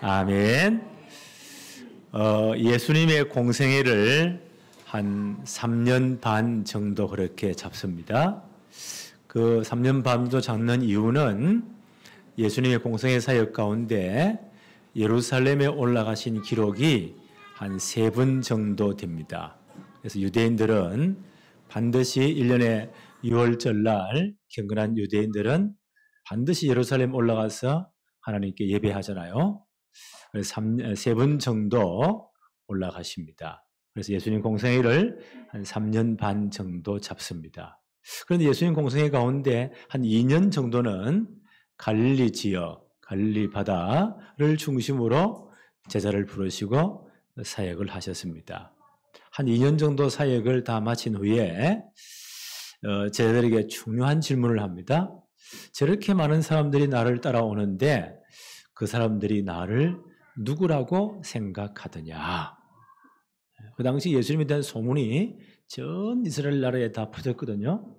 아멘. 예수님의 공생애를 한 3년 반 정도 그렇게 잡습니다. 그 3년 반도 잡는 이유는 예수님의 공생애 사역 가운데 예루살렘에 올라가신 기록이 한 3번 정도 됩니다. 그래서 유대인들은 반드시 1년에 6월절 날 경건한 유대인들은 반드시 예루살렘 올라가서 하나님께 예배하잖아요. 그래서 3번 정도 올라가십니다. 그래서 예수님 공생애를 한 3년 반 정도 잡습니다. 그런데 예수님 공생애 가운데 한 2년 정도는 갈릴리 지역, 갈릴리 바다를 중심으로 제자를 부르시고 사역을 하셨습니다. 한 2년 정도 사역을 다 마친 후에 제자들에게 중요한 질문을 합니다. 저렇게 많은 사람들이 나를 따라오는데 그 사람들이 나를 누구라고 생각하더냐. 그 당시 예수님에 대한 소문이 전 이스라엘 나라에 다 퍼졌거든요.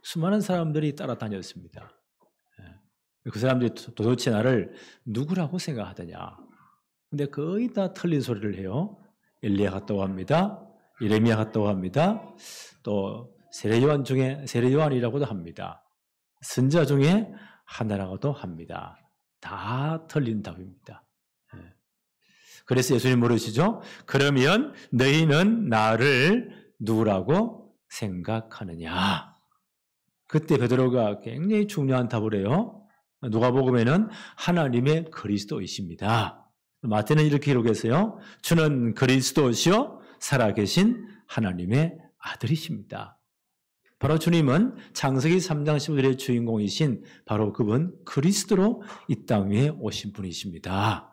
수많은 사람들이 따라다녔습니다. 그 사람들이 도대체 나를 누구라고 생각하더냐. 근데 거의 다 틀린 소리를 해요. 엘리야 같다고 합니다. 예레미야 같다고 합니다. 또 세례요한 중에 세례요한이라고도 합니다. 선지자 중에 하나라고도 합니다. 다 틀린 답입니다. 그래서 예수님 물으시죠. 그러면 너희는 나를 누구라고 생각하느냐? 그때 베드로가 굉장히 중요한 답을 해요. 누가복음에는 하나님의 그리스도이십니다. 마태는 이렇게 기록했어요. 주는 그리스도시요 살아계신 하나님의 아들이십니다. 바로 주님은 창세기 3장 15절의 주인공이신 바로 그분 그리스도로 이 땅 위에 오신 분이십니다.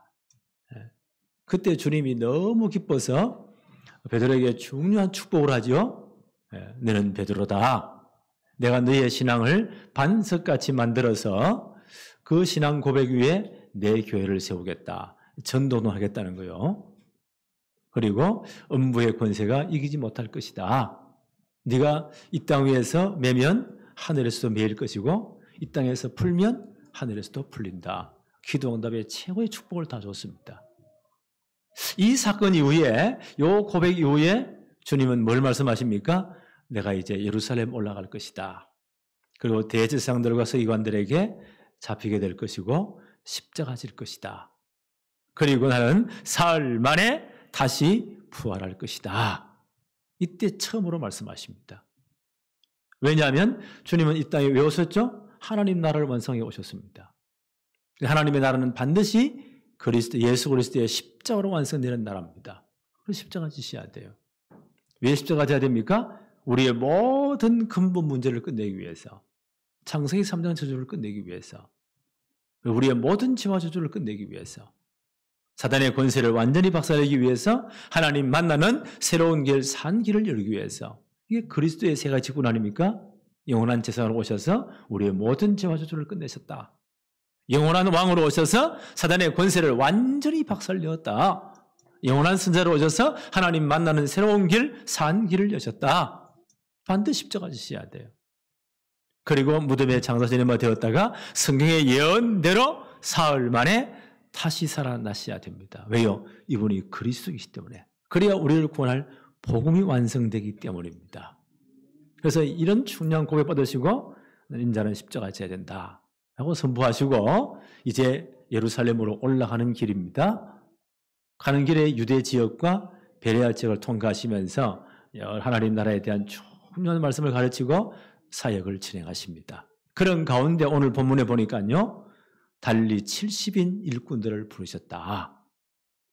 그때 주님이 너무 기뻐서 베드로에게 중요한 축복을 하죠. 너는 베드로다. 내가 너의 신앙을 반석같이 만들어서 그 신앙 고백 위에 내 교회를 세우겠다. 전도도 하겠다는 거예요. 그리고 음부의 권세가 이기지 못할 것이다. 네가 이 땅 위에서 매면 하늘에서도 매일 것이고 이 땅에서 풀면 하늘에서도 풀린다. 기도응답의 최고의 축복을 다 줬습니다. 이 사건 이후에 요 고백 이후에 주님은 뭘 말씀하십니까? 내가 이제 예루살렘 올라갈 것이다. 그리고 대제사장들과 서기관들에게 잡히게 될 것이고 십자가 질 것이다. 그리고 나는 사흘 만에 다시 부활할 것이다. 이때 처음으로 말씀하십니다. 왜냐하면 주님은 이 땅에 왜 오셨죠? 하나님 나라를 완성해 오셨습니다. 하나님의 나라는 반드시 예수 그리스도의 십자가로 완성되는 나라입니다. 그래서 십자가 지셔야 돼요. 왜 십자가 져야 됩니까? 우리의 모든 근본 문제를 끝내기 위해서, 창세기 3장 저주를 끝내기 위해서, 우리의 모든 지와 저주를 끝내기 위해서, 사단의 권세를 완전히 박살내기 위해서, 하나님 만나는 새로운 길, 산 길을 열기 위해서, 이게 그리스도의 세 가지 군 아닙니까? 영원한 제사장으로 오셔서 우리의 모든 죄와 저주를 끝내셨다. 영원한 왕으로 오셔서 사단의 권세를 완전히 박살내었다. 영원한 선자로 오셔서 하나님 만나는 새로운 길, 산 길을 여셨다. 반드시 십자가 지셔야 돼요. 그리고 무덤에 장사지내마 되었다가 성경의 예언대로 사흘 만에 다시 살아나셔야 됩니다. 왜요? 이분이 그리스도이기 때문에. 그래야 우리를 구원할 복음이 완성되기 때문입니다. 그래서 이런 중요한 고백 받으시고 인자는 십자가 져야 된다 라고 선포하시고 이제 예루살렘으로 올라가는 길입니다. 가는 길에 유대 지역과 베레아 지역을 통과하시면서 하나님 나라에 대한 중요한 말씀을 가르치고 사역을 진행하십니다. 그런 가운데 오늘 본문에 보니까요. 달리 70인 일꾼들을 부르셨다.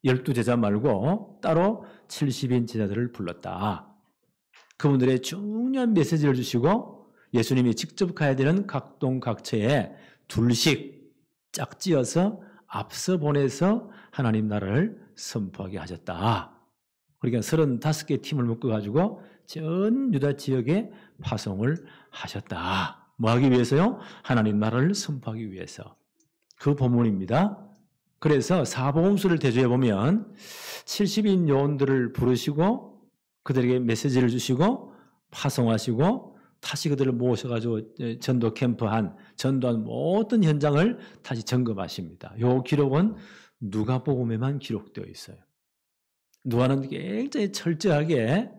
12제자 말고 따로 70인 제자들을 불렀다. 그분들의 중요한 메시지를 주시고 예수님이 직접 가야 되는 각동 각처에 둘씩 짝지어서 앞서 보내서 하나님 나라를 선포하게 하셨다. 그러니까 35개 팀을 묶어가지고 전 유다 지역에 파송을 하셨다. 뭐 하기 위해서요? 하나님 나라를 선포하기 위해서. 그 본문입니다. 그래서 사복음서를 대조해 보면 70인 요원들을 부르시고 그들에게 메시지를 주시고 파송하시고 다시 그들을 모셔가지고 전도 캠프한 전도한 모든 현장을 다시 점검하십니다. 이 기록은 누가복음에만 기록되어 있어요. 누가는 굉장히 철저하게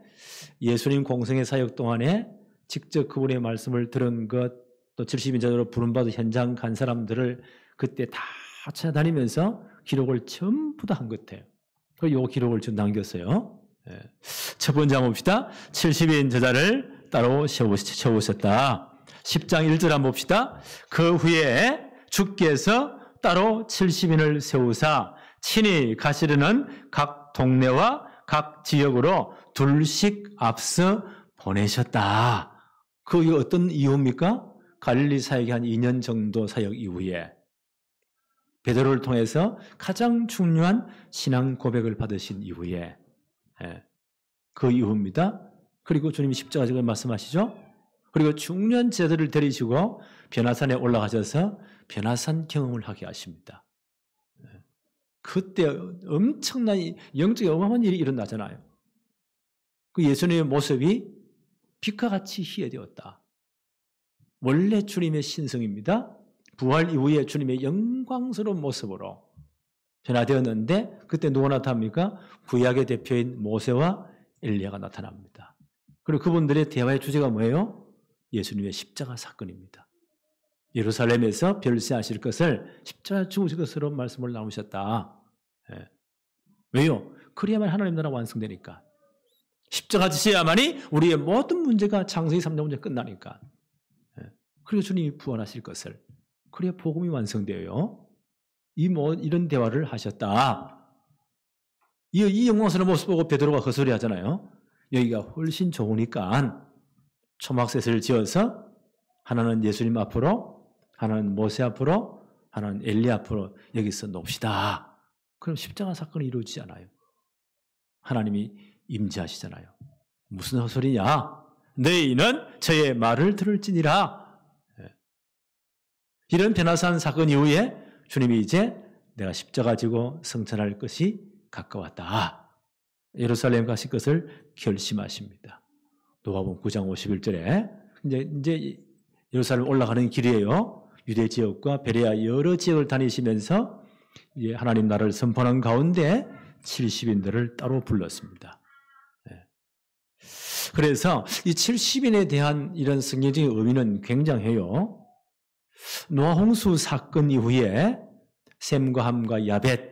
예수님 공생의 사역 동안에 직접 그분의 말씀을 들은 것, 또 70인자로 부름받아 현장 간 사람들을 그때 다 찾아다니면서 기록을 전부 다 한 것 같아요. 그리고 이 기록을 좀 남겼어요. 첫 번째 한번 봅시다. 70인 제자를 따로 세우셨다. 10장 1절 한번 봅시다. 그 후에 주께서 따로 70인을 세우사 친히 가시려는 각 동네와 각 지역으로 둘씩 앞서 보내셨다. 그게 어떤 이유입니까? 갈릴리 사역이 한 2년 정도 사역 이후에 베드로를 통해서 가장 중요한 신앙 고백을 받으신 이후에 그 이후입니다. 그리고 주님이 십자가 지고 말씀하시죠. 그리고 중요한 제자들을 데리시고 변화산에 올라가셔서 변화산 경험을 하게 하십니다. 그때 엄청난 영적인 어마어마한 일이 일어나잖아요. 그 예수님의 모습이 빛과 같이 희애되었다. 원래 주님의 신성입니다. 부활 이후에 주님의 영광스러운 모습으로 변화되었는데 그때 누가 나타납니까? 구약의 대표인 모세와 엘리야가 나타납니다. 그리고 그분들의 대화의 주제가 뭐예요? 예수님의 십자가 사건입니다. 예루살렘에서 별세하실 것을 십자가 죽으실 것으로 말씀을 나누셨다. 왜요? 그래야만 하나님 나라 완성되니까. 십자가 지셔야만이 우리의 모든 문제가 창세기 3장 문제 끝나니까. 그리고 주님이 부활하실 것을. 그래야 복음이 완성되어요. 이런 대화를 하셨다. 이 영광스러운 모습 보고 베드로가 헛소리 하잖아요. 여기가 훨씬 좋으니까 초막셋을 지어서 하나는 예수님 앞으로, 하나는 모세 앞으로, 하나는 엘리야 앞으로 여기서 놉시다. 그럼 십자가 사건이 이루어지지 않아요. 하나님이 임재하시잖아요. 무슨 헛소리냐? 너희는 저의 말을 들을지니라. 이런 변화산 사건 이후에 주님이 이제 내가 십자가 지고 성천할 것이 가까웠다. 예루살렘 가실 것을 결심하십니다. 누가복음 9장 51절에 이제 예루살렘 올라가는 길이에요. 유대 지역과 베레아 여러 지역을 다니시면서 이제 하나님 나라를 선포하는 가운데 70인들을 따로 불렀습니다. 그래서 이 70인에 대한 이런 성경적인 의미는 굉장해요. 노아 홍수 사건 이후에 셈과 함과 야벳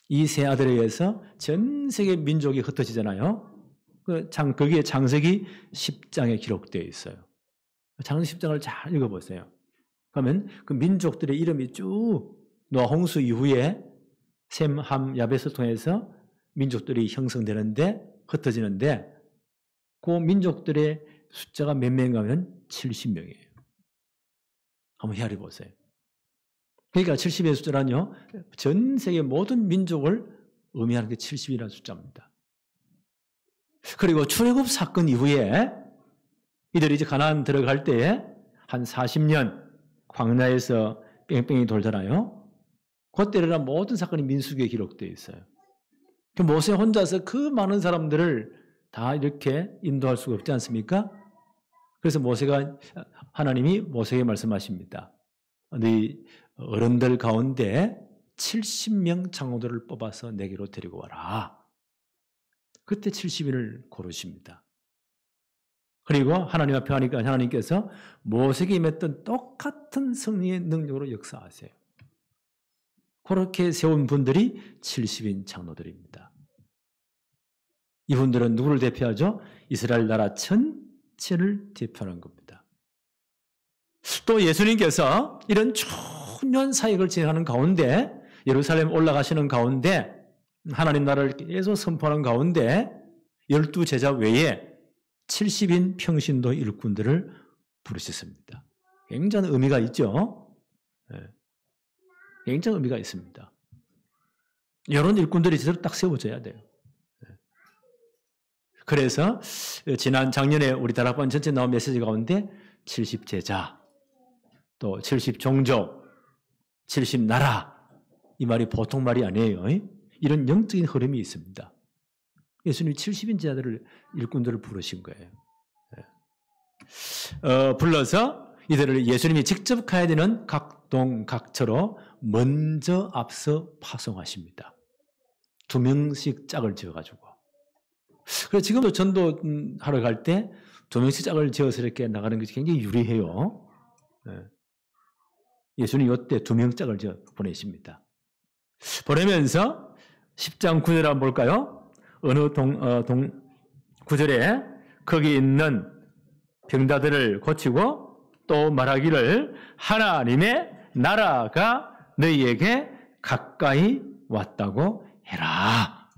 이 세 아들에 의해서 전 세계 민족이 흩어지잖아요. 거기에 창세기 10장에 기록되어 있어요. 창세기 10장을 잘 읽어보세요. 그러면 그 민족들의 이름이 쭉 노아 홍수 이후에 셈, 함, 야벳을 통해서 민족들이 형성되는데 흩어지는데 그 민족들의 숫자가 몇 명인가 하면 70명이에요. 한번 헤아려 보세요. 그러니까 70의 숫자란요. 전 세계 모든 민족을 의미하는 게 70이라는 숫자입니다. 그리고 출애굽 사건 이후에 이들이 이제 가나안 들어갈 때에 한 40년 광야에서 뺑뺑이 돌잖아요. 그때는 모든 사건이 민수기에 기록되어 있어요. 모세 혼자서 그 많은 사람들을 다 이렇게 인도할 수가 없지 않습니까? 그래서 하나님이 모세에게 말씀하십니다. 너희 어른들 가운데 70명 장로들을 뽑아서 내게로 데리고 와라. 그때 70인을 고르십니다. 그리고 하나님 앞에 하니까 하나님께서 모세에게 임했던 똑같은 성령의 능력으로 역사하세요. 그렇게 세운 분들이 70인 장로들입니다. 이분들은 누구를 대표하죠? 이스라엘 나라 전체를 대표하는 겁니다. 또 예수님께서 이런 중요한 사역을 진행하는 가운데 예루살렘 올라가시는 가운데 하나님 나라를 계속 선포하는 가운데 12제자 외에 70인 평신도 일꾼들을 부르셨습니다. 굉장히 의미가 있죠. 굉장히 의미가 있습니다. 이런 일꾼들이 제대로 딱 세워져야 돼요. 그래서 작년에 우리 다락방 전체 나온 메시지 가운데 70제자, 또 70종족, 70나라 이 말이 보통 말이 아니에요. 이런 영적인 흐름이 있습니다. 예수님이 70인 제자들을 일꾼들을 부르신 거예요. 불러서 이들을 예수님이 직접 가야 되는 각동 각처로 먼저 앞서 파송하십니다. 2명씩 짝을 지어가지고. 그래서 지금도 전도하러 갈 때 2명씩 짝을 지어서 이렇게 나가는 것이 굉장히 유리해요. 예수님 이때 2명 짝을 지어 보내십니다. 보내면서 10장 9절 한번 볼까요? 어느 9절에 거기 있는 병자들을 고치고 또 말하기를 하나님의 나라가 너희에게 가까이 왔다고 해라.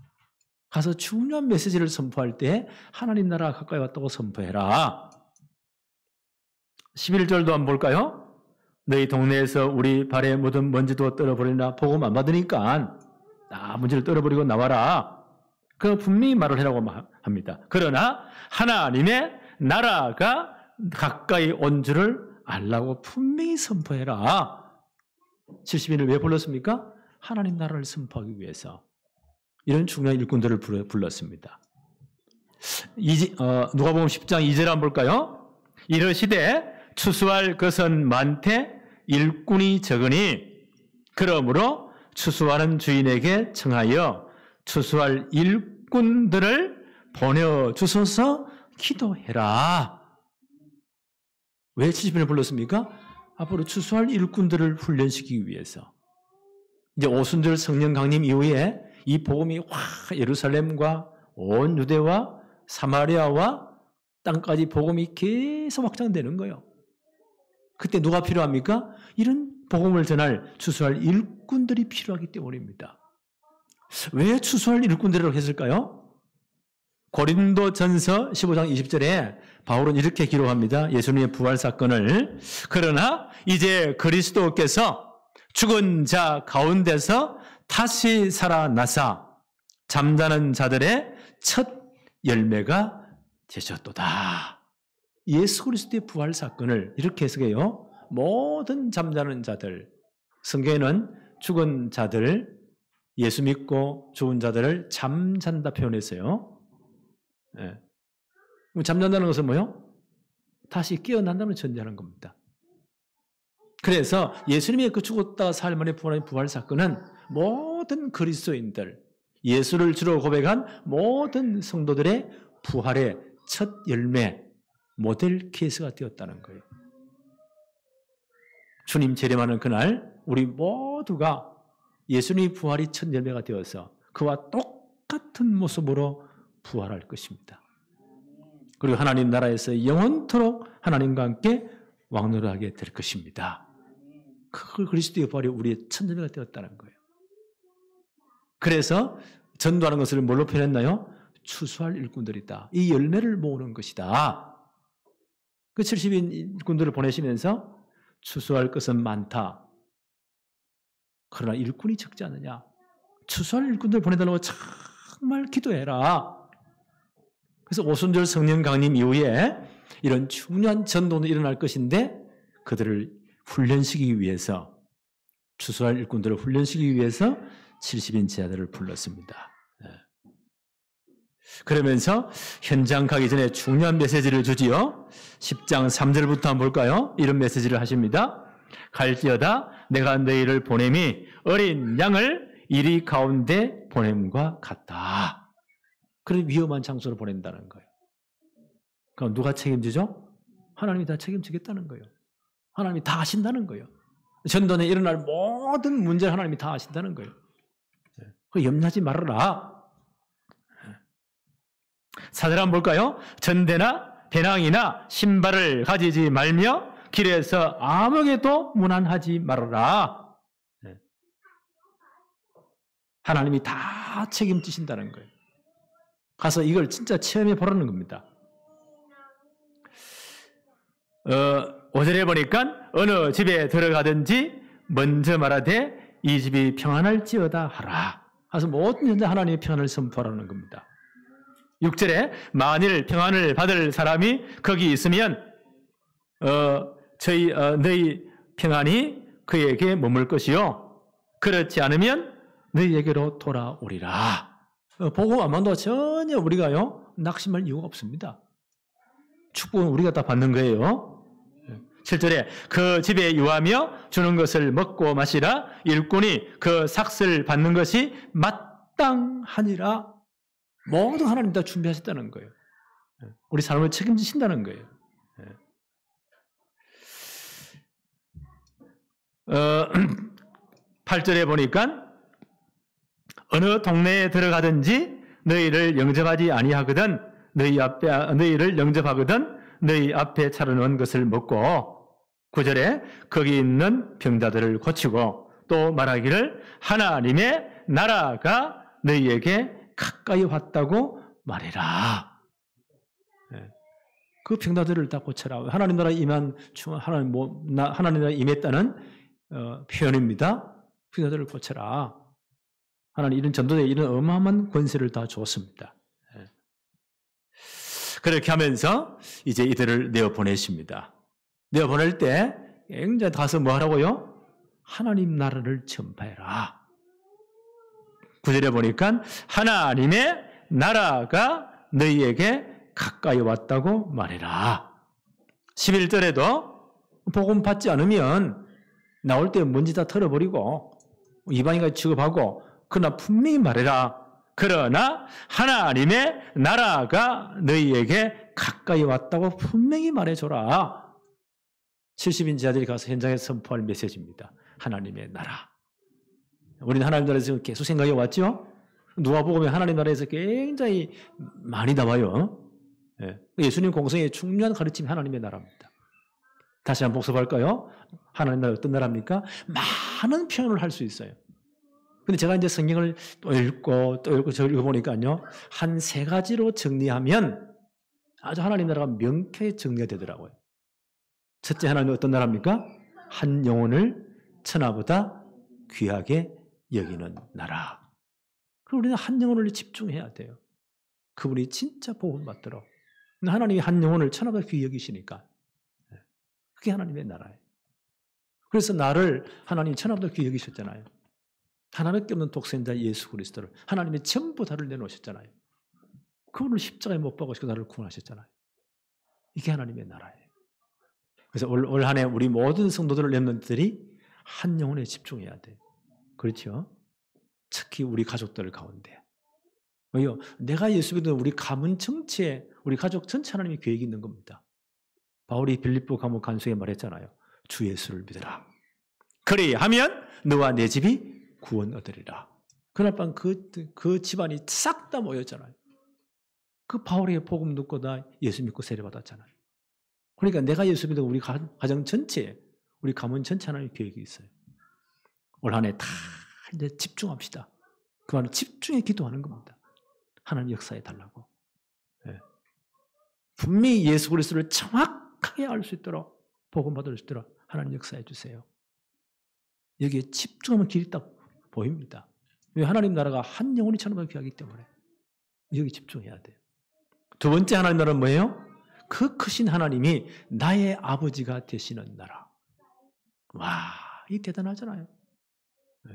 가서 중요한 메시지를 선포할 때 하나님 나라가 가까이 왔다고 선포해라. 11절도 한번 볼까요? 너희 동네에서 우리 발에 묻은 먼지도 떨어버리나 복음 안 받으니까 먼지를 떨어버리고 나와라. 그 분명히 말을 해라고 합니다. 그러나 하나님의 나라가 가까이 온 줄을 알라고 분명히 선포해라. 70인을 왜 불렀습니까? 하나님 나라를 선포하기 위해서. 이런 중요한 일꾼들을 불렀습니다. 누가복음 10장 2절 한번 볼까요? 이르시되 추수할 것은 많되 일꾼이 적으니 그러므로 추수하는 주인에게 청하여 추수할 일꾼들을 보내주소서 기도해라. 왜 70인을 불렀습니까? 앞으로 추수할 일꾼들을 훈련시키기 위해서. 이제 오순절 성령 강림 이후에 이 복음이 예루살렘과 온 유대와 사마리아와 땅까지 복음이 계속 확장되는 거예요. 그때 누가 필요합니까? 이런 복음을 전할 추수할 일꾼들이 필요하기 때문입니다. 왜 추수할 일꾼들이라고 했을까요? 고린도전서 15장 20절에 바울은 이렇게 기록합니다. 예수님의 부활 사건을. 그러나 이제 그리스도께서 죽은 자 가운데서 다시 살아나사 잠자는 자들의 첫 열매가 되셨도다. 예수 그리스도의 부활 사건을 이렇게 해석해요. 모든 잠자는 자들, 성경에는 죽은 자들, 예수 믿고 죽은 자들을 잠잔다 표현했어요. 네. 잠잔다는 것은 뭐예요? 다시 깨어난다는 전제하는 겁니다. 그래서 예수님의 그 죽었다 살만의 부활 사건은 모든 그리스도인들, 예수를 주로 고백한 모든 성도들의 부활의 첫 열매, 모델 케이스가 되었다는 거예요. 주님 재림하는 그날 우리 모두가 예수님의 부활이 첫 열매가 되어서 그와 똑같은 모습으로 부활할 것입니다. 그리고 하나님 나라에서 영원토록 하나님과 함께 왕노릇하게 될 것입니다. 그 그리스도의 부활이 우리의 첫 열매가 되었다는 거예요. 그래서 전도하는 것을 뭘로 표현했나요? 추수할 일꾼들이다. 이 열매를 모으는 것이다. 그 70인 일꾼들을 보내시면서 추수할 것은 많다. 그러나 일꾼이 적지 않느냐. 추수할 일꾼들 보내달라고 정말 기도해라. 그래서 오순절 성령 강림 이후에 이런 중요한 전도는 일어날 것인데 그들을 훈련시키기 위해서 추수할 일꾼들을 훈련시키기 위해서 70인 제자들을 불렀습니다. 그러면서 현장 가기 전에 중요한 메시지를 주지요. 10장 3절부터 한번 볼까요? 이런 메시지를 하십니다. 갈지어다 내가 너희를 보냄이 어린 양을 이리 가운데 보냄과 같다. 그런 위험한 장소로 보낸다는 거예요. 그럼 누가 책임지죠? 하나님이 다 책임지겠다는 거예요. 하나님이 다 아신다는 거예요. 전도에 일어날 모든 문제를 하나님이 다 아신다는 거예요. 염려하지 말아라. 4절 한번 볼까요? 전대나 배낭이나 신발을 가지지 말며 길에서 아무에게도 무난하지 말아라. 하나님이 다 책임지신다는 거예요. 가서 이걸 진짜 체험해 보라는 겁니다. 5절에 보니까 어느 집에 들어가든지 먼저 말하되 이 집이 평안할지어다 하라. 그래서 모든 현재 하나님의 평안을 선포하라는 겁니다. 6절에 만일 평안을 받을 사람이 거기 있으면 너희 평안이 그에게 머물 것이요 그렇지 않으면 너희에게로 돌아오리라. 보고 아마도 전혀 우리가요 낙심할 이유가 없습니다. 축복은 우리가 다 받는 거예요. 7절에 그 집에 유하며 주는 것을 먹고 마시라. 일꾼이 그 삭슬 받는 것이 마땅하니라. 모두 하나님 다 준비하셨다는 거예요. 우리 삶을 책임지신다는 거예요. 8절에 보니까 어느 동네에 들어가든지 너희를 영접하지 아니하거든 너희를 영접하거든 너희 앞에 차려놓은 것을 먹고 9절에 거기 있는 병자들을 고치고 또 말하기를 하나님의 나라가 너희에게 가까이 왔다고 말해라. 그 병자들을 다 고쳐라. 하나님 나라에 임한 하나님 나라에 임했다는 표현입니다. 병자들을 고쳐라. 하나님 이런 전도자에 이런 어마어마한 권세를 다 줬습니다. 그렇게 하면서 이제 이들을 내어보내십니다. 내어보낼 때 굉장히 가서 뭐 하라고요? 하나님 나라를 전파해라. 9절에 보니까 하나님의 나라가 너희에게 가까이 왔다고 말해라. 11절에도 복음 받지 않으면 나올 때 먼지 다 털어버리고 이방인같이 취급하고 그러나 분명히 말해라. 그러나 하나님의 나라가 너희에게 가까이 왔다고 분명히 말해줘라. 70인 지하들이 가서 현장에 선포할 메시지입니다. 하나님의 나라. 우리는 하나님 나라에서 계속 생각해 왔죠? 누가복음에 하나님 나라에서 굉장히 많이 나와요. 예수님 공생의 중요한 가르침이 하나님의 나라입니다. 다시 한번 복습할까요? 하나님 나라 어떤 나라입니까? 많은 표현을 할 수 있어요. 근데 제가 이제 성경을 또 읽고 저 읽어보니까요. 한 3가지로 정리하면 아주 하나님 나라가 명쾌히 정리가 되더라고요. 첫째 하나님은 어떤 나라입니까? 한 영혼을 천하보다 귀하게 여기는 나라. 그럼 우리는 한 영혼을 집중해야 돼요. 그분이 진짜 복을 받도록. 하나님이 한 영혼을 천하보다 귀히 여기시니까. 그게 하나님의 나라예요. 그래서 나를 하나님이 천하보다 귀히 여기셨잖아요. 하나밖에 없는 독생자 예수 그리스도를 하나님이 전부 다를 내놓으셨잖아요. 그분을 십자가에 못 박으시고 나를 구원하셨잖아요. 이게 하나님의 나라예요. 그래서 올 한 해 우리 모든 성도들 렘넌트들이 한 영혼에 집중해야 돼요. 그렇죠? 특히 우리 가족들 가운데. 왜요? 내가 예수 믿는 우리 가문 전체에 우리 가족 전체 하나님의 계획이 있는 겁니다. 바울이 빌립보 감옥 간수에 말했잖아요. 주 예수를 믿어라. 그리하면 너와 내 집이 구원 얻으리라. 그날 밤 그 집안이 싹 다 모였잖아요. 그 바울의 복음 듣고 다 예수 믿고 세례받았잖아요. 그러니까 내가 예수 믿는 우리 가정 전체에 우리 가문 전체 하나님의 계획이 있어요. 올 한 해 다 이제 집중합시다. 그 말은 집중해 기도하는 겁니다. 하나님 역사에 달라고. 네. 분명히 예수 그리스도를 정확하게 알 수 있도록 복음 받을 수 있도록 하나님 역사해 주세요. 여기에 집중하면 길이 딱 보입니다. 왜 하나님 나라가 한 영혼이 천하보다 귀하기 때문에 여기 집중해야 돼요. 두 번째 하나님 나라는 뭐예요? 그 크신 하나님이 나의 아버지가 되시는 나라. 와, 이 대단하잖아요. 네.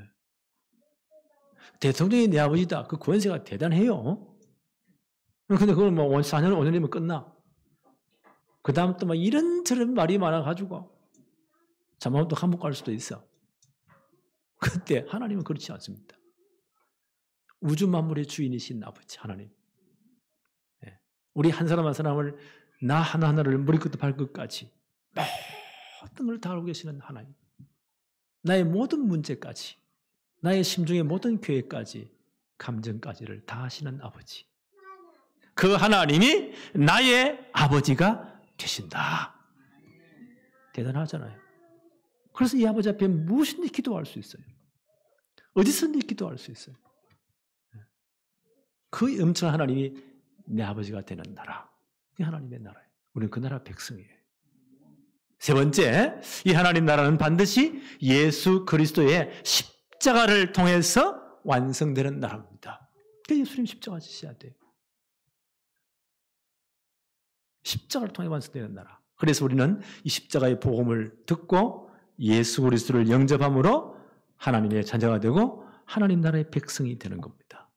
대통령이 내 아버지다. 그 권세가 대단해요. 근데 그걸 뭐 4년, 5년이면 끝나. 그 다음 또 막 이런저런 말이 많아가지고 잘못하면 또 감옥 갈 수도 있어. 그때 하나님은 그렇지 않습니다. 우주 만물의 주인이신 아버지 하나님. 네. 우리 한 사람 한 사람을 나 하나하나를 머리끝부터 발끝까지 모든 걸 다 알고 계시는 하나님. 나의 모든 문제까지 나의 심중의 모든 계획까지 감정까지를 다 아시는 아버지. 그 하나님이 나의 아버지가 되신다. 대단하잖아요. 그래서 이 아버지 앞에 무엇이든지 기도할 수 있어요. 어디서든지 기도할 수 있어요. 그 엄청난 하나님이 내 아버지가 되는 나라. 그게 하나님의 나라예요. 우리는 그 나라 백성이에요. 세 번째, 이 하나님 나라는 반드시 예수 그리스도의 십자가를 통해서 완성되는 나라입니다. 그러니까 예수님 십자가 지셔야 돼요. 십자가를 통해 완성되는 나라. 그래서 우리는 이 십자가의 복음을 듣고 예수 그리스도를 영접함으로 하나님의 자녀가 되고 하나님 나라의 백성이 되는 겁니다.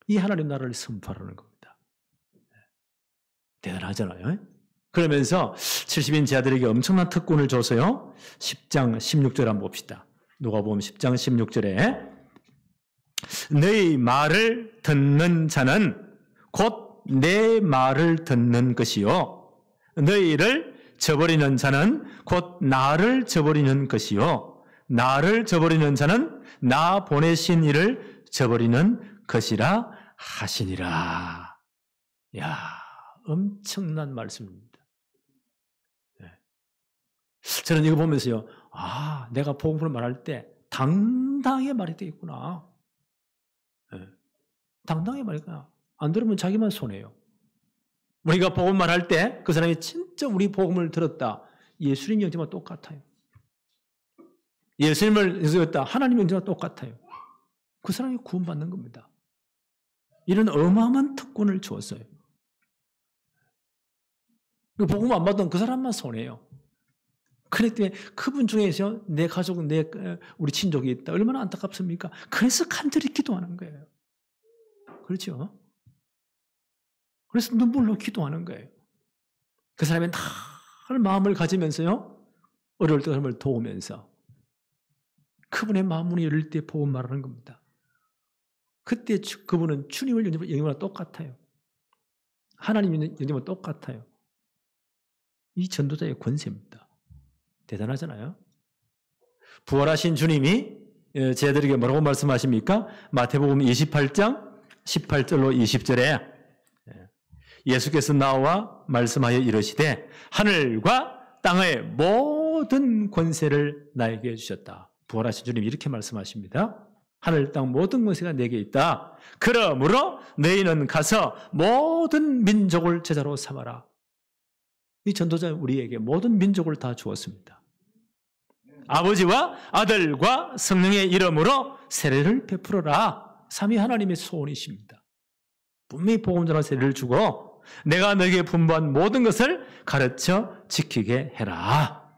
이 하나님 나라를 선포하는 겁니다. 대단하잖아요. 그러면서 70인 제자들에게 엄청난 특권을 줘서요. 10장 16절 한번 봅시다. 누가복음 10장 16절에 너희 말을 듣는 자는 곧 내 말을 듣는 것이요 너희를 저버리는 자는 곧 나를 저버리는 것이요 나를 저버리는 자는 나 보내신 이를 저버리는 것이라 하시니라. 야, 엄청난 말씀입니다. 네. 저는 이거 보면서요, 아, 내가 복음을 말할 때 당당하게 말해야 되겠구나. 네. 당당하게 말하니까 안 들으면 자기만 손해요. 우리가 복음 말할 때 그 사람이 진짜 우리 복음을 들었다. 예수님 영접과 똑같아요. 예수님을 영접했다. 하나님 영접과 똑같아요. 그 사람이 구원받는 겁니다. 이런 어마어마한 특권을 주었어요. 복음 안 받던 그 사람만 손해요. 그렇기 때문에 그분 중에서 내 가족, 우리 친족이 있다. 얼마나 안타깝습니까? 그래서 간절히 기도하는 거예요. 그렇죠? 그래서 눈물로 기도하는 거예요. 그 사람의 다 마음을 가지면서요. 어려울 때 그 사람을 도우면서 그분의 마음문이 열릴 때 복음 말하는 겁니다. 그때 그분은 주님을 영접하는 똑같아요. 하나님 영접하는 똑같아요. 이 전도자의 권세입니다. 대단하잖아요. 부활하신 주님이 제자들에게 뭐라고 말씀하십니까? 마태복음 28장 18절로 20절에 예수께서 나와 말씀하여 이르시되 하늘과 땅의 모든 권세를 나에게 주셨다. 부활하신 주님이 이렇게 말씀하십니다. 하늘 땅 모든 권세가 내게 있다. 그러므로 너희는 가서 모든 민족을 제자로 삼아라. 이 전도자는 우리에게 모든 민족을 다 주었습니다. 아버지와 아들과 성령의 이름으로 세례를 베풀어라. 삼위 하나님의 소원이십니다. 분명히 복음 전할 세례를 주고 내가 너에게 분부한 모든 것을 가르쳐 지키게 해라.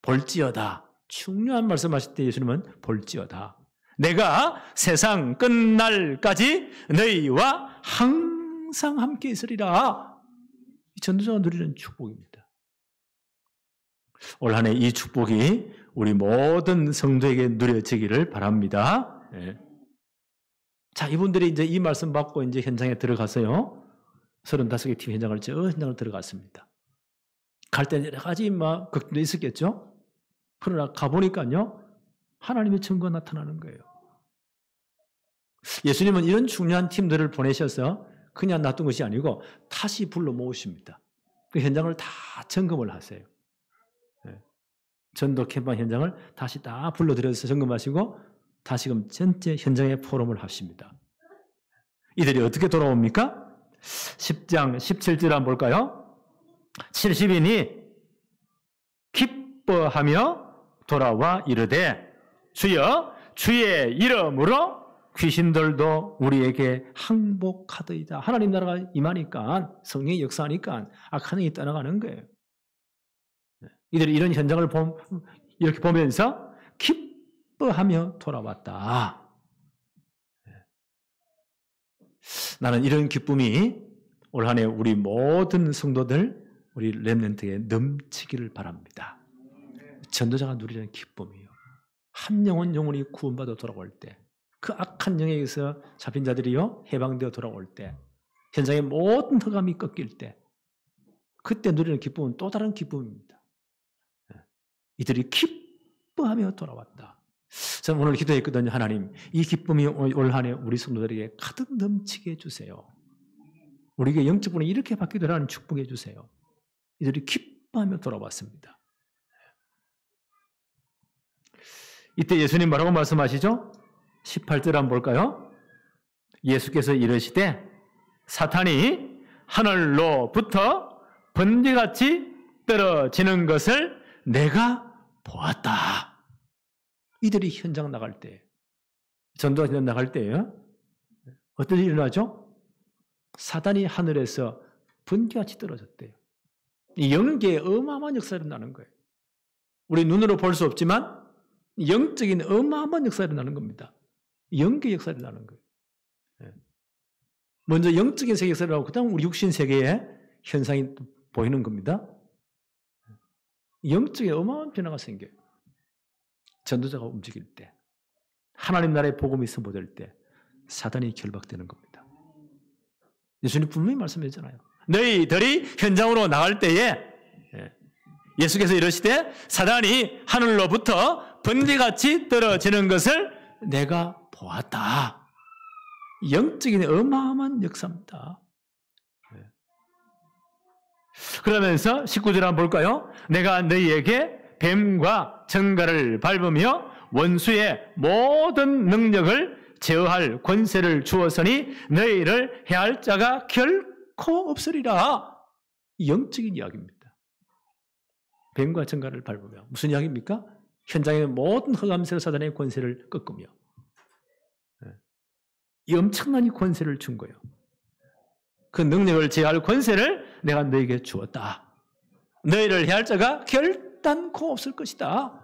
볼지어다. 중요한 말씀하실 때 예수님은 볼지어다. 내가 세상 끝날까지 너희와 항상 함께 있으리라. 이 전도자가 누리는 축복입니다. 올 한 해 이 축복이 우리 모든 성도에게 누려지기를 바랍니다. 네. 자, 이분들이 이제 이 말씀 받고 이제 현장에 들어가서요. 35개 팀 현장을 들어갔습니다. 갈 때 여러 가지 걱정도 있었겠죠? 그러나 가보니까요. 하나님의 증거가 나타나는 거예요. 예수님은 이런 중요한 팀들을 보내셔서 그냥 놔둔 것이 아니고 다시 불러 모으십니다. 그 현장을 다 점검을 하세요. 전도 캠프 현장을 다시 다 불러들여서 점검하시고 다시금 전체 현장에 포럼을 하십니다. 이들이 어떻게 돌아옵니까? 10장 17절 한번 볼까요? 70인이 기뻐하며 돌아와 이르되 주여 주의 이름으로 귀신들도 우리에게 항복하더이다. 하나님 나라가 임하니까 성령이 역사하니까 악한 영이 떠나가는 거예요. 이들이 이런 현장을 이렇게 보면서 기뻐하며 돌아왔다. 나는 이런 기쁨이 올 한 해 우리 모든 성도들, 우리 렘넌트에 넘치기를 바랍니다. 전도자가 누리는 기쁨이요. 한 영혼 영혼이 구원받아 돌아올 때, 그 악한 영에서 잡힌 자들이요 해방되어 돌아올 때, 현장의 모든 흑암이 꺾일 때, 그때 누리는 기쁨은 또 다른 기쁨입니다. 이들이 기뻐하며 돌아왔다. 저는 오늘 기도했거든요. 하나님, 이 기쁨이 올 한 해 우리 성도들에게 가득 넘치게 해주세요. 우리에게 영적으로 이렇게 받기도 하는 축복해 주세요. 이들이 기뻐하며 돌아왔습니다. 이때 예수님 뭐라고 말씀하시죠? 18절 한번 볼까요? 예수께서 이르시되 사탄이 하늘로부터 번개같이 떨어지는 것을 내가 보았다. 이들이 현장 나갈 때, 전도 현장 나갈 때요, 어떤 일이 일어나죠? 사단이 하늘에서 번개같이 떨어졌대요. 이 영계에 어마어마한 역사가 일어나는 거예요. 우리 눈으로 볼 수 없지만 영적인 어마어마한 역사가 일어나는 겁니다. 영계 역사가 일어나는 거예요. 먼저 영적인 세계 역사를 하고 그 다음 우리 육신 세계의 현상이 보이는 겁니다. 영적인 어마어마한 변화가 생겨요. 전도자가 움직일 때, 하나님 나라의 복음이 선포될 때 사단이 결박되는 겁니다. 예수님 분명히 말씀하셨잖아요. 너희들이 현장으로 나갈 때에 예수께서 이러시되 사단이 하늘로부터 번개같이 떨어지는 것을 내가 보았다. 영적인 어마어마한 역사입니다. 그러면서 19절 한번 볼까요? 내가 너희에게 뱀과 정갈을 밟으며 원수의 모든 능력을 제어할 권세를 주었으니 너희를 해할 자가 결코 없으리라. 영적인 이야기입니다. 뱀과 정갈을 밟으며 무슨 이야기입니까? 현장의 모든 흑암세로 사단의 권세를 꺾으며 이 엄청난 이 권세를 준 거예요. 그 능력을 제어할 권세를 내가 너에게 주었다. 너희를 해할 자가 결단코 없을 것이다.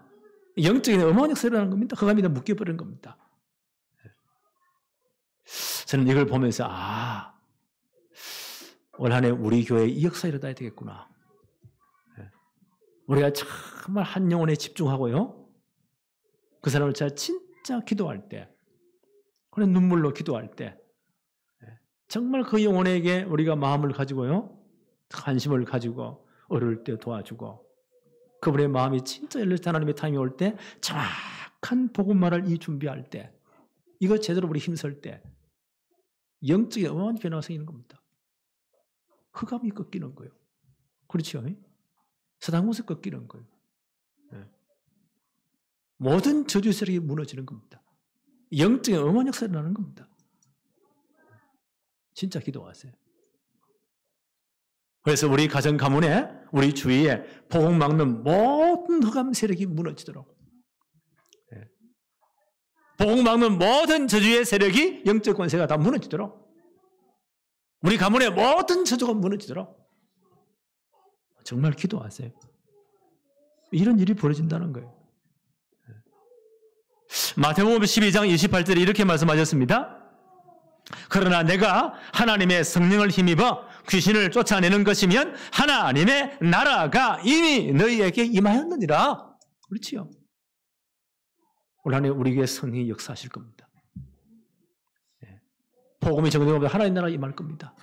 영적인 어마어마한 역사를 하는 겁니다. 흑암에다 묶여버린 겁니다. 저는 이걸 보면서 올 한 해 우리 교회에 이 역사에 일어나야 되겠구나. 우리가 정말 한 영혼에 집중하고요. 그 사람을 진짜 기도할 때, 그런 눈물로 기도할 때 정말 그 영혼에게 우리가 마음을 가지고요. 관심을 가지고 어려울 때 도와주고 그분의 마음이 진짜 열려서 하나님의 타임이 올 때 정확한 복음말을 준비할 때 이거 제대로 우리 힘쓸 때 영적인 어마어마한 변화가 생기는 겁니다. 흑암이 꺾이는 거예요. 그렇죠? 사단공세 꺾이는 거예요. 모든 저주 세력이 무너지는 겁니다. 영적인 어마어마한 역사가 나는 겁니다. 진짜 기도하세요. 그래서 우리 가정 가문에 우리 주위에 복음 막는 모든 흑암 세력이 무너지도록 복음 막는 모든 저주의 세력이 영적 권세가 다 무너지도록 우리 가문의 모든 저주가 무너지도록 정말 기도하세요. 이런 일이 벌어진다는 거예요. 마태복음 12장 28절에 이렇게 말씀하셨습니다. 그러나 내가 하나님의 성령을 힘입어 귀신을 쫓아내는 것이면 하나님의 나라가 이미 너희에게 임하였느니라. 그렇지요. 올 한 해 우리에게 성령이 역사하실 겁니다. 복음이 정정하면 하나님 나라가 임할 겁니다.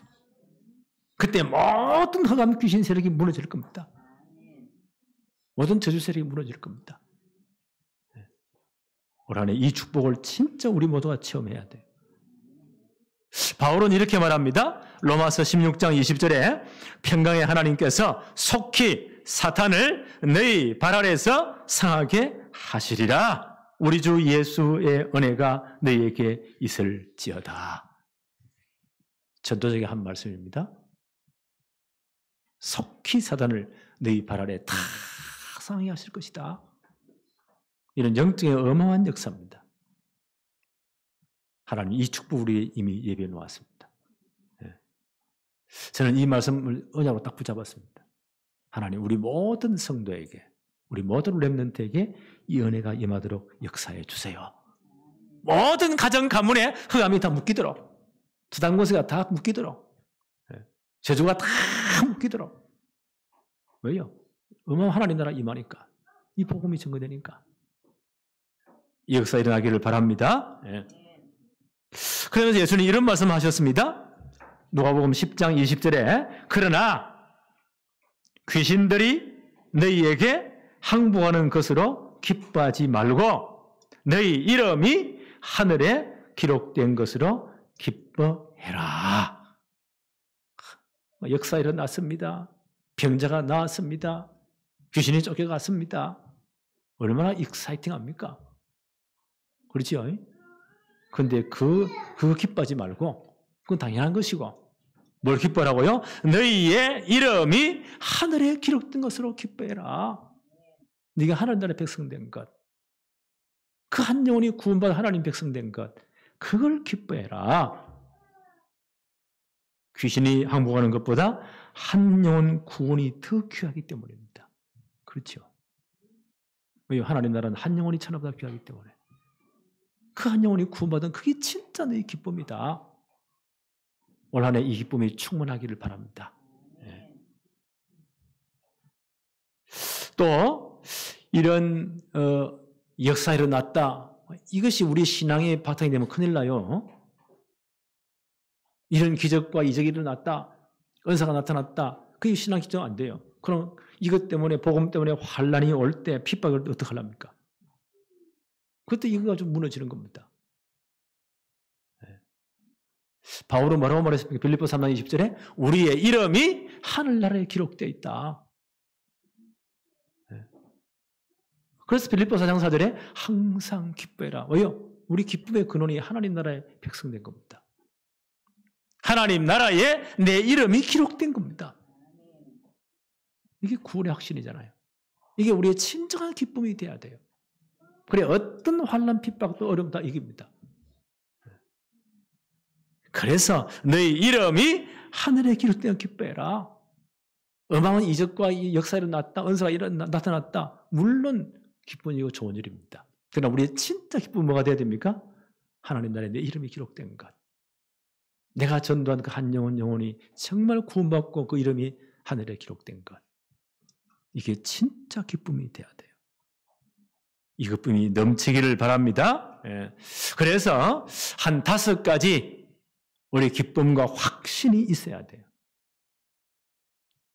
그때 모든 흑암 귀신 세력이 무너질 겁니다. 모든 저주 세력이 무너질 겁니다. 올 한 해 이 축복을 진짜 우리 모두가 체험해야 돼요. 바울은 이렇게 말합니다. 로마서 16장 20절에 평강의 하나님께서 속히 사탄을 너희 발 아래에서 상하게 하시리라. 우리 주 예수의 은혜가 너희에게 있을지어다. 전도자에게 한 말씀입니다. 속히 사탄을 너희 발 아래 다 상하게 하실 것이다. 이런 영적인 어마어마한 역사입니다. 하나님 이 축복 우리 이미 예비해 놓았습니다. 저는 이 말씀을 언약으로 딱 붙잡았습니다. 하나님 우리 모든 성도에게 우리 모든 렘넌트에게 이 은혜가 임하도록 역사해 주세요. 모든 가정 가문에 흑암이 다 묶이도록 두단고세가 다 묶이도록 저주가 다 묶이도록 왜요? 어마어마한 하나님 나라 임하니까 이 복음이 증거되니까 이 역사 일어나기를 바랍니다. 그러면서 예수님 이런 말씀하셨습니다. 누가복음 10장 20절에 그러나 귀신들이 너희에게 항복하는 것으로 기뻐하지 말고 너희 이름이 하늘에 기록된 것으로 기뻐해라. 역사 일어났습니다. 병자가 나았습니다. 귀신이 쫓겨갔습니다. 얼마나 익사이팅합니까? 그렇죠? 그런데 그거 기뻐하지 말고 그건 당연한 것이고 뭘 기뻐하라고요? 너희의 이름이 하늘에 기록된 것으로 기뻐해라. 네가 하나님 나라의 백성 된 것, 그 한 영혼이 구원받아 하나님 백성 된 것, 그걸 기뻐해라. 귀신이 항복하는 것보다 한 영혼 구원이 더 귀하기 때문입니다. 그렇죠? 왜요? 하나님 나라는 한 영혼이 천하보다 귀하기 때문에. 그 한 영혼이 구원받은 그게 진짜 너희 기쁨이다. 올 한 해 이 기쁨이 충만하기를 바랍니다. 또 이런 역사 일어났다. 이것이 우리 신앙의 바탕이 되면 큰일 나요. 이런 기적과 이적이 일어났다. 은사가 나타났다. 그게 신앙 기적 안 돼요. 그럼 이것 때문에 복음 때문에 환란이 올 때 핍박을 어떻게 하랍니까? 그때 이거 가지고 무너지는 겁니다. 바울은 뭐라고 말했습니까? 빌립보 3장 20절에 우리의 이름이 하늘나라에 기록되어 있다. 그래서 빌립보 4장 4절에 항상 기뻐해라. 왜요? 우리 기쁨의 근원이 하나님 나라의 백성된 겁니다. 하나님 나라에 내 이름이 기록된 겁니다. 이게 구원의 확신이잖아요. 이게 우리의 진정한 기쁨이 돼야 돼요. 그래 어떤 환난 핍박도 어려움 다 이깁니다. 그래서 너희 이름이 하늘에 기록되어 기뻐해라. 어마어마한 이적과 역사가 나타났다. 은사가 나타났다. 물론 기쁜 일이고 좋은 일입니다. 그러나 우리의 진짜 기쁨은 뭐가 돼야 됩니까? 하나님 나라에 내 이름이 기록된 것. 내가 전도한 그 한 영혼이 정말 구원받고 그 이름이 하늘에 기록된 것. 이게 진짜 기쁨이 돼야 돼요. 이 기쁨이 넘치기를 바랍니다. 그래서 한 5가지 우리 기쁨과 확신이 있어야 돼요.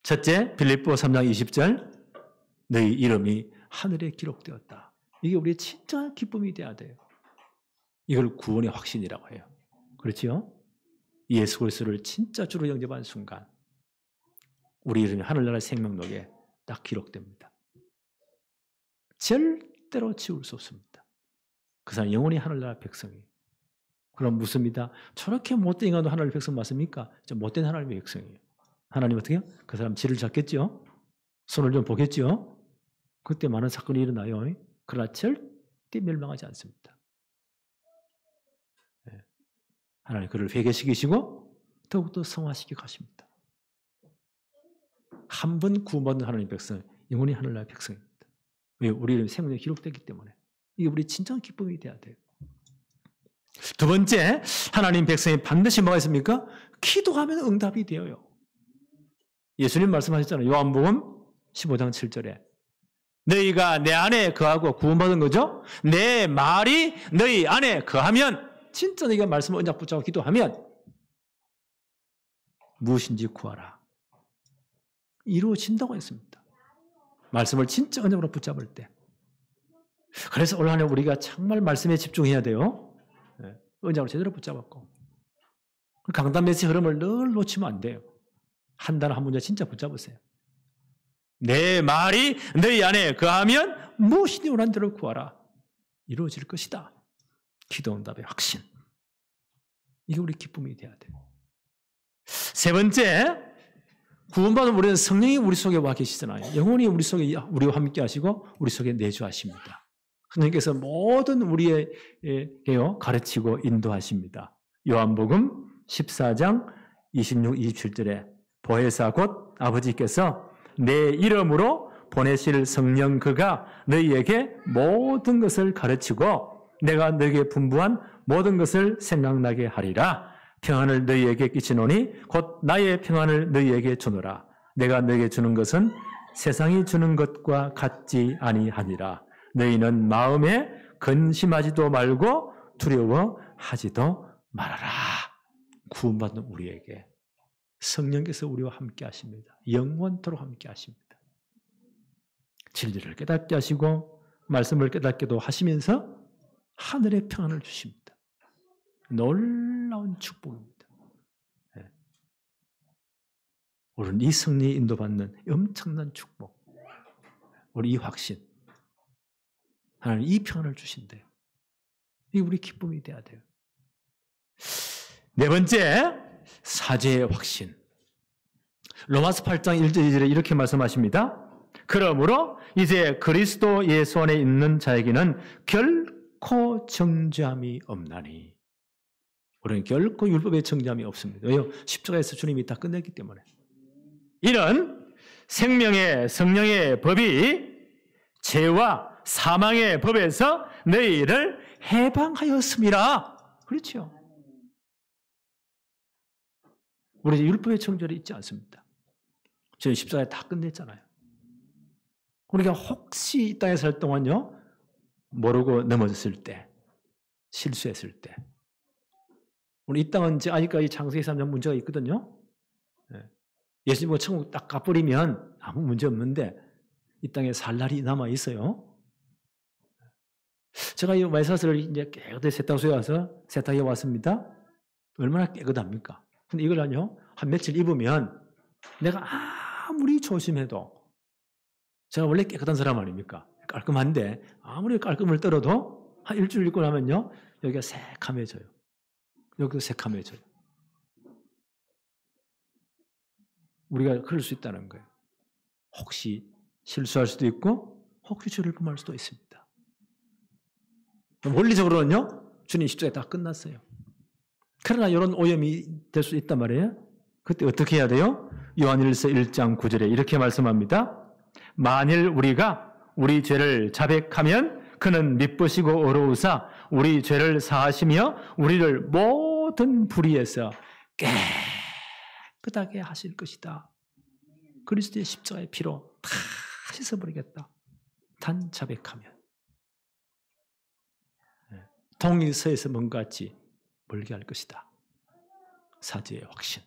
첫째, 빌립보 3장 20절 너희 이름이 하늘에 기록되었다. 이게 우리의 진짜 기쁨이 돼야 돼요. 이걸 구원의 확신이라고 해요. 그렇죠? 예수 그리스도를 진짜 주로 영접한 순간 우리 이름이 하늘나라 생명록에 딱 기록됩니다. 절대로 지울 수 없습니다. 그 사람 영원히 하늘나라 백성이에요. 그럼 묻습니다. 저렇게 못된 인간도 하나님의 백성 맞습니까? 좀 못된 하나님의 백성이에요. 하나님 어떻게 해요? 그 사람 지를 잡겠죠? 손을 좀 보겠죠? 그때 많은 사건이 일어나요. 그러나 절대 멸망하지 않습니다. 하나님 그를 회개시키시고 더욱더 성화시키고 가십니다. 한 번 구원받는 하나님의 백성, 영원히 하늘나라의 백성입니다. 왜? 우리 이름이 생명에 기록되기 때문에. 이게 우리 진정한 기쁨이 돼야 돼요. 두 번째, 하나님 백성이 반드시 뭐가 있습니까? 기도하면 응답이 되어요. 예수님 말씀하셨잖아요. 요한복음 15장 7절에 너희가 내 안에 거하고 구원받은 거죠? 내 말이 너희 안에 거하면 진짜 너희가 말씀을 언약 붙잡고 기도하면 무엇인지 구하라. 이루어진다고 했습니다. 말씀을 진짜 언약으로 붙잡을 때. 그래서 올 한 해 우리가 정말 말씀에 집중해야 돼요. 언약을 제대로 붙잡았고 강단 메시지 흐름을 늘 놓치면 안 돼요. 한 단어 한 문제 진짜 붙잡으세요. 내 말이 너희 안에 거하면 무엇이든 원하는 대로 구하라. 이루어질 것이다. 기도 응답의 확신. 이게 우리 기쁨이 돼야 돼요. 세 번째, 구원받은 우리는 성령이 우리 속에 와 계시잖아요. 영원히 우리 속에 우리와 함께 하시고 우리 속에 내주하십니다. 하나님께서 모든 우리에게요 가르치고 인도하십니다. 요한복음 14장 26, 27절에 보혜사 곧 아버지께서 내 이름으로 보내실 성령 그가 너희에게 모든 것을 가르치고 내가 너희에게 분부한 모든 것을 생각나게 하리라. 평안을 너희에게 끼치노니 곧 나의 평안을 너희에게 주노라. 내가 너희에게 주는 것은 세상이 주는 것과 같지 아니하니라. 너희는 마음에 근심하지도 말고 두려워하지도 말아라. 구원받는 우리에게 성령께서 우리와 함께 하십니다. 영원토록 함께 하십니다. 진리를 깨닫게 하시고 말씀을 깨닫게도 하시면서 하늘의 평안을 주십니다. 놀라운 축복입니다. 우리는 이 성령에 인도받는 엄청난 축복, 우리 이 확신, 하나님 이 평안을 주신대요. 이게 우리 기쁨이 돼야 돼요. 네 번째, 사죄의 확신. 로마서 8장 1절 2절에 이렇게 말씀하십니다. 그러므로 이제 그리스도 예수 안에 있는 자에게는 결코 정죄함이 없나니. 우리는 결코 율법의 정죄함이 없습니다. 왜요? 십자가에서 주님이 다 끝냈기 때문에. 이런 생명의 성령의 법이 죄와 사망의 법에서 너희를 해방하였습니다. 그렇죠? 우리 율법의 정죄를 잊지 않습니다. 저는 십자가에 다 끝냈잖아요. 우리가 혹시 이 땅에 살 동안요, 모르고 넘어졌을 때, 실수했을 때, 우리 이 땅은 아직까지 창세기 3장 문제가 있거든요. 예수님과 천국 딱 가버리면 아무 문제 없는데 이 땅에 살 날이 남아 있어요. 제가 이 와이사스를 이제 깨끗이 세탁소에 와서 세탁해 왔습니다. 얼마나 깨끗합니까? 근데 이걸요, 한 며칠 입으면 내가 아무리 조심해도, 제가 원래 깨끗한 사람 아닙니까? 깔끔한데 아무리 깔끔을 떨어도 한 일주일 입고 나면요, 여기가 새카매져요. 여기도 새카매져요. 우리가 그럴 수 있다는 거예요. 혹시 실수할 수도 있고 혹시 죄를 범할 수도 있습니다. 원리적으로는요, 주님 십자가에 다 끝났어요. 그러나 이런 오염이 될 수 있단 말이에요. 그때 어떻게 해야 돼요? 요한일서 1장 9절에 이렇게 말씀합니다. 만일 우리가 우리 죄를 자백하면 그는 미쁘시고 어로우사 우리 죄를 사하시며 우리를 모든 불의에서 깨끗하게 하실 것이다. 그리스도의 십자가의 피로 다 씻어버리겠다. 단 자백하면. 동일서에서 뭔가 같이 멀게 할 것이다. 사죄의 확신.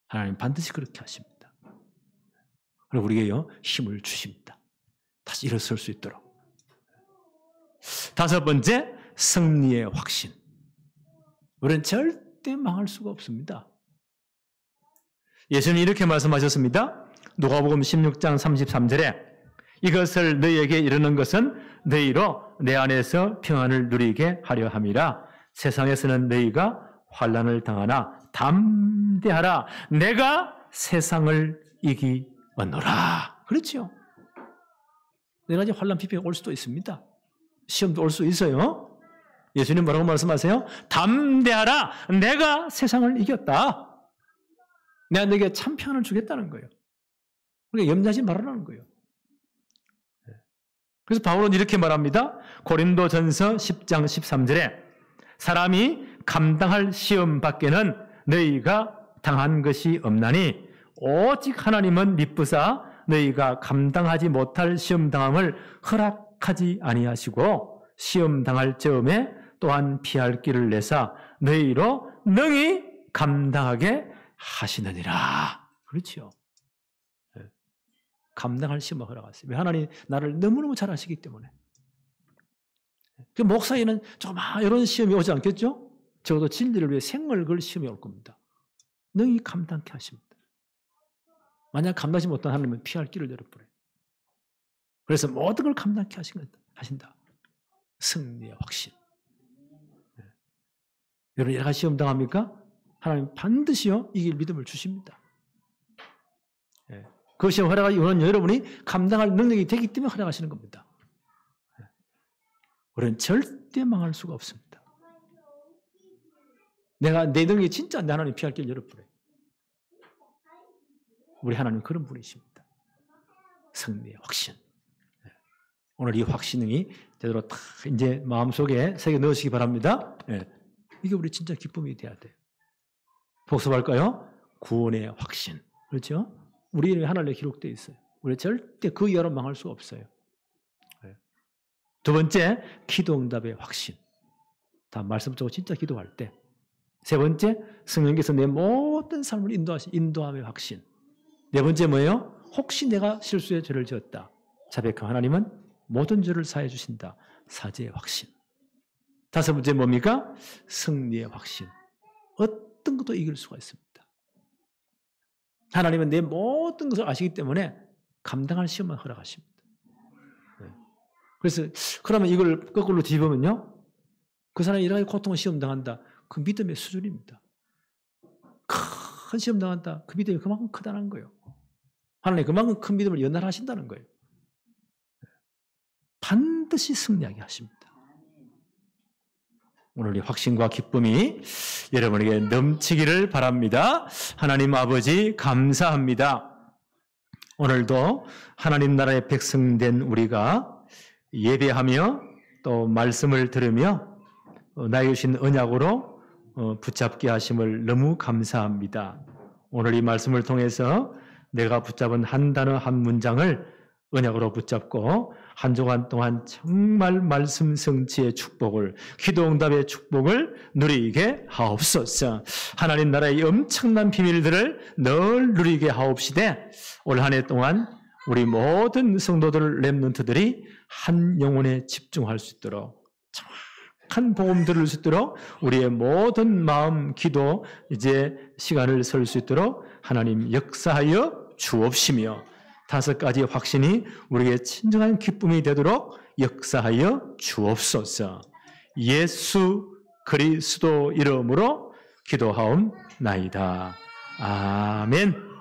하나님 반드시 그렇게 하십니다. 그리고 우리에게요, 힘을 주십니다. 다시 일어설 수 있도록. 다섯 번째, 승리의 확신. 우리는 절대 망할 수가 없습니다. 예수님이 이렇게 말씀하셨습니다. 누가복음 16장 33절에 이것을 너희에게 이르는 것은 너희로 내 안에서 평안을 누리게 하려 함이라. 세상에서는 너희가 환난을 당하나 담대하라. 내가 세상을 이기었노라. 그렇죠? 여러 가지 환난 비평이 올 수도 있습니다. 시험도 올 수 있어요. 예수님 뭐라고 말씀하세요? 담대하라. 내가 세상을 이겼다. 내가 너에게 참 평안을 주겠다는 거예요. 그러니까 염려하지 말라는 거예요. 그래서 바울은 이렇게 말합니다. 고린도전서 10장 13절에 사람이 감당할 시험 밖에는 너희가 당한 것이 없나니 오직 하나님은 미쁘사 너희가 감당하지 못할 시험 당함을 허락하지 아니하시고 시험 당할 즈음에 또한 피할 길을 내사 너희로 능히 감당하게 하시느니라. 그렇죠. 감당할 시험을 허락하세요. 왜? 하나님 나를 너무너무 잘 아시기 때문에. 그 목사에는 좀 이런 시험이 오지 않겠죠? 적어도 진리를 위해 생을 걸 시험이 올 겁니다. 능히 감당케 하십니다. 만약 감당하지 못한 하나님은 피할 길을 열어버려요. 그래서 모든 걸 감당케 하신다. 승리의 확신. 여러분 여러 가지 시험 당합니까? 하나님 반드시요 이길 믿음을 주십니다. 그 시험 허락하기 이유는 여러분이 감당할 능력이 되기 때문에 허락하시는 겁니다. 우리는 절대 망할 수가 없습니다. 내가 내 능력이 진짜 내 하나님 피할 길을 열어버려요. 우리 하나님은 그런 분이십니다. 승리의 확신. 오늘 이 확신이 제대로 다 이제 마음속에 새겨 넣으시기 바랍니다. 이게 우리 진짜 기쁨이 돼야 돼요. 복습할까요? 구원의 확신. 그렇죠? 우리 이름이 하늘에 기록되어 있어요. 우리 절대 그 이하로 망할 수 없어요. 두 번째, 기도응답의 확신. 다 말씀적으로 진짜 기도할 때. 세 번째, 성령께서 내 모든 삶을 인도함의 확신. 네 번째 뭐예요? 혹시 내가 실수의 죄를 지었다. 자백하면 하나님은 모든 죄를 사해 주신다. 사죄의 확신. 다섯 번째 뭡니까? 승리의 확신. 어떤 것도 이길 수가 있습니다. 하나님은 내 모든 것을 아시기 때문에 감당할 시험만 허락하십니다. 그래서 그러면 이걸 거꾸로 뒤집으면요, 그 사람이 여러 가지 고통을 시험 당한다. 그 믿음의 수준입니다. 큰 시험 당한다. 그 믿음이 그만큼 크다는 거예요. 하나님 그만큼 큰 믿음을 연달하신다는 거예요. 반드시 승리하게 하십니다. 오늘 이 확신과 기쁨이 여러분에게 넘치기를 바랍니다. 하나님 아버지 감사합니다. 오늘도 하나님 나라의 백성된 우리가 예배하며 또 말씀을 들으며 나에게 주신 언약으로 붙잡게 하심을 너무 감사합니다. 오늘 이 말씀을 통해서 내가 붙잡은 한 단어 한 문장을 언약으로 붙잡고 한 주간 동안 정말 말씀 성취의 축복을, 기도 응답의 축복을 누리게 하옵소서. 하나님 나라의 엄청난 비밀들을 늘 누리게 하옵시되 올 한 해 동안 우리 모든 성도들 렘넌트들이 한 영혼에 집중할 수 있도록, 정확한 복음 들을 수 있도록 우리의 모든 마음, 기도, 이제 시간을 설 수 있도록 하나님 역사하여 주옵시며 5가지 확신이 우리에게 진정한 기쁨이 되도록 역사하여 주옵소서. 예수 그리스도 이름으로 기도하옵나이다. 아멘.